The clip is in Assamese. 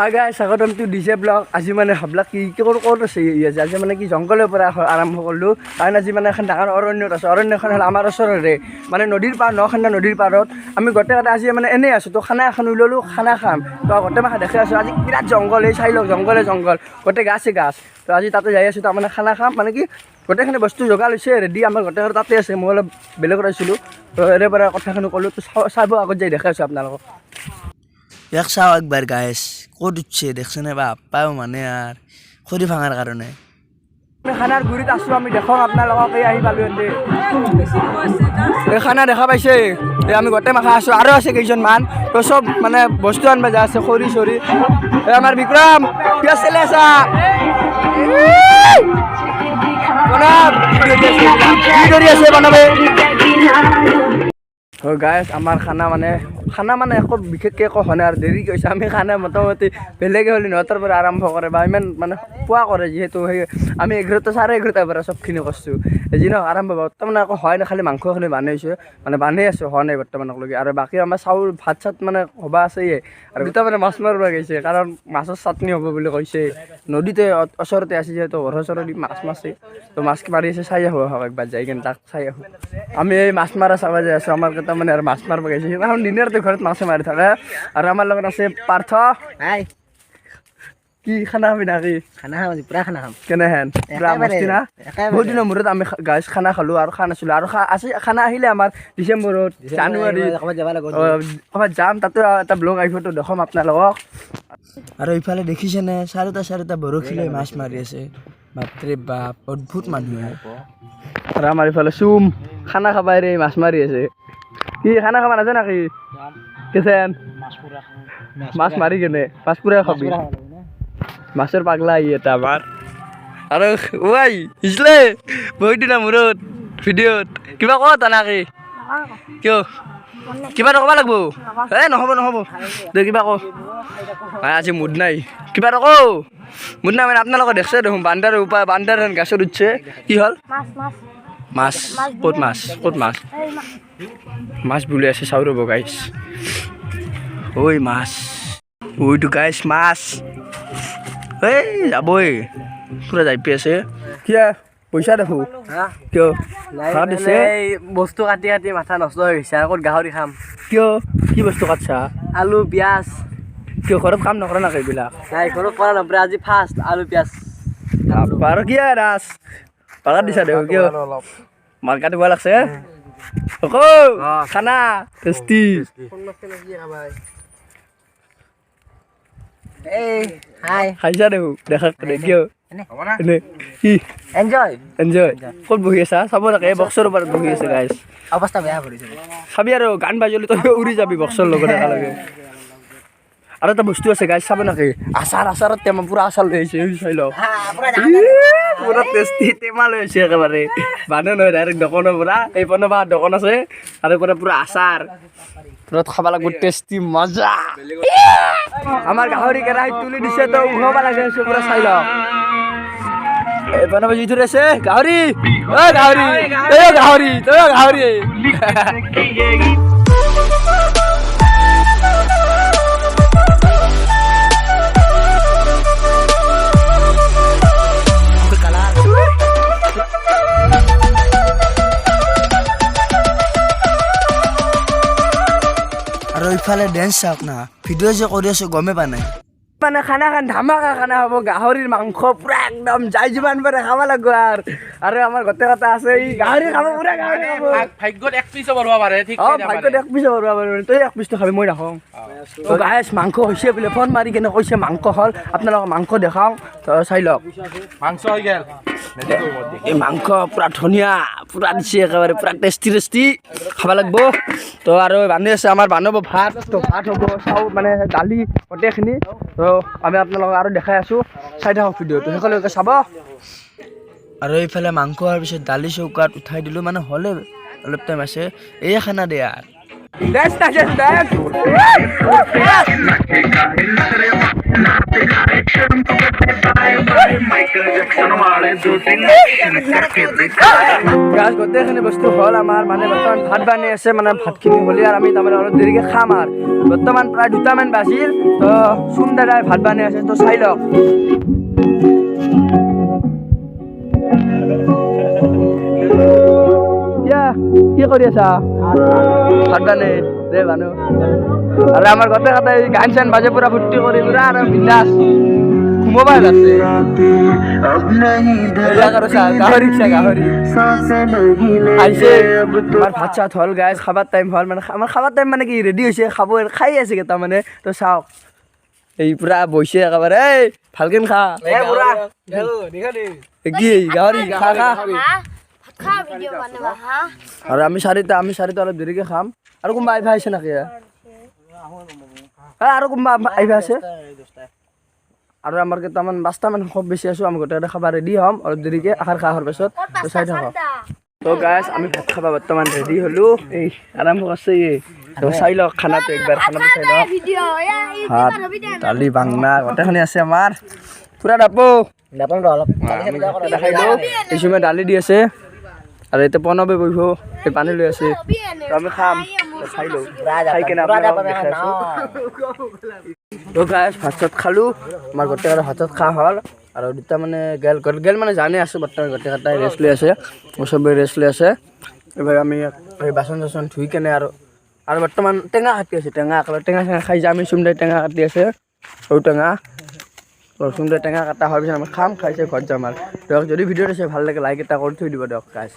হাই গাইছ স্বাগতম টু ডিজে ব্লগ। আজি মানে ভাবলাক কি ক'ত আছে আজি মানে কি জংঘলৰ পৰা আৰম্ভ কৰিলোঁ। কাৰণ আজি মানে এখন ডাঙৰ অৰণ্যত আছোঁ। অৰণ্যখন হ'ল আমাৰ ওচৰৰে মানে নদীৰ পাৰ নখান্দা নদীৰ পাৰত আমি গোটেইকেইটা আজি মানে এনেই আছোঁ। তো খানা এখন ওলালোঁ, খানা খাম। তো গোটেই মাখা দেখি আছোঁ আজি বিৰাট জংঘল, এই চাই লওক জংঘলে জংঘল, গোটেই গাছে গাছ। তো আজি তাতে যাই আছোঁ, তাৰমানে খানা খাম মানে কি গোটেইখিনি বস্তু যোগাৰ লৈছে ৰেডি, আমাৰ গোটেইকেইটা তাতে আছে। মই অলপ বেলেগত আহিছিলোঁ, তো এৰে পৰা কথাখিনি ক'লোঁ। তো চাব আগত যাই দেখাই আছোঁ আপোনালোকক। এক চাও একবার গাইছ ক'ত উঠছে দেখছে নে বাপ পাও মানে আর খৰি ভাঙাৰ কাৰণে খানাৰ গুৰিত আছোঁ আমি, দেখক আপোনালোকক। এই আহি পালোঁ এতে, এই খানা দেখা পাইছে। এই আমি গোটেই মাখা আছোঁ, আৰু আছে কেইজনমান। তো চব মানে বস্তু আনবা যা আছে, খৰি চৰি। এই আমাৰ বিক্ৰম কিয় চলি আছা? কি কৰি আছে বনাবে? হয় গাইছ, আমাৰ খানা মানে একো বিশেষকৈ একো হোৱা নাই আৰু দেৰি কৈছে। আমি খানা মোটামুটি বেলেগে হ'লে 9টাৰ পৰা আৰম্ভ কৰে বা ইমান মানে পুৱা কৰে, যিহেতু সেই আমি 11টা 11:30টাৰ পৰা চবখিনি কৰিছোঁ। যি নহওক আৰম্ভ বৰ্তমান একো হয় নাই, খালি মাংসখিনি বানাইছোঁ, মানে বানাই আছোঁ, হোৱা নাই বৰ্তমানলৈকে। আৰু বাকী আমাৰ চাউল ভাত চাত মানে হ'বা আছেয়ে। আৰু দুটা মানে মাছ মাৰিব গৈছে, কাৰণ মাছৰ চাটনি হ'ব বুলি কৈছে। নদীতে ওচৰতে আছে, যিহেতু ঘৰৰ ওচৰত মাছ মাছে। তো মাছ মাৰি আছে, চাই আহোঁ আহক একবাৰ যাই কিনে তাক চাই আহোঁ। আমি এই মাছ মাৰা চাব যাই আছোঁ। আমাৰ কেইটা মানে আৰু মাছ মাৰিব গৈছে, সেইদিনাখন দিনতে ঘৰত মাছে মাৰি থাকে। আৰু আমাৰ লগত আছে পাৰ্থ। হাই কি খানা খাবি নাকি? খানা খাম আজি পুৰা খানা খাম কেনেহেন পুৰা মস্তি না? বহুত দিনৰ মূৰত আমি গাইছ খানা খালোঁ আৰু খোৱা নাছিলোঁ। আৰু আছে খানা আহিলে আমাৰ ডিচেম্বৰত, জানুৱাৰীত ক'ৰবাত যাম, তাতে এটা ব্লগ আহিব, তো দেখাম আপোনালোকক। আৰু ইফালে দেখিছেনে চাৰিটা বৰশী লৈ মাছ মাৰি আছে। বাপৰে বাপ অদ্ভুত মানুহ। আৰু আমাৰ ইফালে চুম খানা খাবাই ৰে মাছ মাৰি আছে। কি খানা খাবা নাযায় নাকি? কেছেন মাছ মাৰি কেনে মাছ পুৰা খাবি? মাছৰ পাগলা আহি এটা আমাৰ। আৰু ঐ হিচলে বহুত দিনৰ মূৰত ভিডিঅ'ত কিবা ক নাকি? কিয় কিবা এটা ক'ব লাগব? নহ'ব দে কিবা ক। আজি মুড নাই, কিবা এটা ক। মুড নাই মানে আপোনালোকে দেখছে দেখোন বান্দাৰ উপায়, বান্দাৰ গাছত উঠছে। কি হ'ল? মাছ ক'ত মাছ বুলি আছে, চাওঁ ৰ'ব গাইছ। ঐ মাছ, ওইটো গাইছ মাছ। এই যাবই পুৰা যাই পি আছে। কিয় পইচা দেখো? কিয় দিছে? বস্তু কাটি কাটি মাথা নষ্ট হৈ গৈছে। ক'ত গাহৰি খাম? কিয় কি বস্তু কাটছা? আলু পিঁয়াজ। কিয় ঘৰত কাম নকৰা নাকি এইবিলাক? নাই ঘৰত কৰা নপৰে, আজি ফাৰ্ষ্ট আলু পিঁয়াজ। আৰু কি ৰাজ পাকাত দিছা দেখো? কিয় মাৰ্কা দিব লাগছে? খানা টেষ্টি খাইছা দেখো? দেখা কিয় এনে কি এনজয় ক'ত বহি আছা? চাব লাগে বক্সৰ ওপৰত বহি আছে গাইছ। অৱস্থা বেয়া কৰিছে। খাবি আৰু গান বাজলি তই উৰি যাবি বক্সৰ লগত একেলগে। আৰু এটা বস্তু আছে গাইছ, চাব নাকি? আচাৰত টেমা পুৰা আচাৰ লৈ আহিছে, চাই লওক। পুৰা টেষ্টি টেমা লৈ আহিছে একেবাৰে। মানুহ নহয়, ডাইৰেক্ট দোকানৰ পৰা। এই পনবা দোকান আছে আৰু পুৰা আচাৰ পুৰা খাব লাগিব, টেষ্টি মজা। আমাৰ গাহৰি কেৰাহীত তুলি দিছে, তো উঠাব লাগে পুৰা, চাই লওক। এই পনবা যি থৈ আছে গাহৰি, গাহৰি। আৰু ইফালে ডেন্স চাওক না, ভিডিঅ' যে কৰি আছোঁ গমে পোৱা নাই। মানে খানা ধামাকা খানা হ'ব, গাহৰিৰ মাংস পুৰা একদম যাই যিমান পাৰে খাব লাগিব। আৰু আমাৰ গোটেই কথা আছে, এই গাহৰি খাব, পুৰা গাহৰি খাব। ভাগ্যত এক পিছো বঢ়াব পাৰে, ঠিক ভাগ্যত এক পিছো বঢ়াব পাৰে। তই এক পিছটো খাবি, মই নাখাওঁ। গাইছ মাংস হৈছে বোলে, ফোন মাৰি কেনে কৈছে মাংস হ'ল। আপোনালোকক মাংস দেখাওঁ, চাই লওক। মাংস হৈ গেল। এই মাংস পুৰা ধুনীয়া, পুৰা দিছে একেবাৰে, পুৰা টেষ্টি খাব লাগিব। তো আৰু বান্ধি আছে আমাৰ বান্ধব ভাত। তো ভাত হ'ব, চাউল মানে দালি গোটেইখিনি। তো আমি আপোনালোকক আৰু দেখাই আছোঁ, চাই থাকক ভিডিঅ'টো শেষলৈকে চাব। আৰু এইফালে মাংস হোৱাৰ পিছত দালি চৌকাত উঠাই দিলোঁ, মানে হ'লে অলপ টাইম আছে। এই খানা দিয়া That's গাছ গোটেইখিনি বস্তু হ'ল আমাৰ মানে বৰ্তমান ভাত বানি আছে মানে ভাতখিনি হ'লে আৰু আমি তাৰমানে অলপ দেৰিকৈ খাম আৰু বৰ্তমান প্ৰায় 2টামান বাজিল তো চুম দাদাই ভাত বানি আছে তো চাই লওক কি কৰি আছা ভাত বানি দে বানু আৰু আমাৰ গোটেই গোটেই গান চান বাজে পুৰা ফূৰ্তি কৰি পুৰা আৰু বিন্দাছ মোবাইল আছে গাহৰি আহিছে আমাৰ ভাত চাত হ'ল গাইজ খাবাৰ টাইম হ'ল মানে আমাৰ খাবাৰ টাইম মানে কি ৰেডি হৈছে খাব খাই আছে কেইটা মানে তো চাওক এই পুৰা বহিছে একেবাৰে এই ভালকে খা কি গাহৰি খা খা আৰু আমি চাৰিটা অলপ দেৰিকে খাম আৰু কোনোবা আহিবা আহিছে নেকি আৰু কোনোবা আহিবা আছে আৰু আমাৰ কেইটামান 5টামান খুব বেছি আছোঁ আমি গোটেই খাব ৰেডি হ'ম অলপ দেৰিকে আহাৰ খাৰ পিছত তো চাই থাকক তো গাইজ আমি ভাত খাব বৰ্তমান ৰেডি হ'লোঁ এই আৰম্ভ কৰিছে তো চাই লওক খানাটো একবাৰ খানাটো চাই লওক ভাত দালি বাংনা গোটেইখিনি আছে আমাৰ পুৰা ডাপো দেখাই দিওঁ এই সময় দালি দি আছে আৰু এতিয়া প্ৰণৱে বহিব এই পানী লৈ আছে তো আমি খাম খাই লওঁ খাই কেনে আপোনালোকক দেখাই আছোঁ তো গাইজ ভাত চাত খালোঁ আমাৰ গোটেই ভাতত খোৱা হ'ল আৰু দুটা মানে গেল মানে জানে আছোঁ বৰ্তমান গোটেই কেইটাই ৰেষ্ট লৈ আছে চবেই ৰেষ্ট লৈ আছে এইবাৰ আমি এই বাচন চাচন ধুই কেনে আৰু বৰ্তমান টেঙা কাটি আছে টেঙা চেঙা খাই যাম আমি চুমদাই টেঙা কাটি আছে ঔটেঙা চুমদাই টেঙা কাটা হোৱাৰ পিছত আমি খাম খাইছে ঘৰত যাম আৰু দিয়ক যদি ভিডিঅ'টো চাই ভাল লাগে লাইক এটা কৰি থৈ দিব দিয়ক গাইজ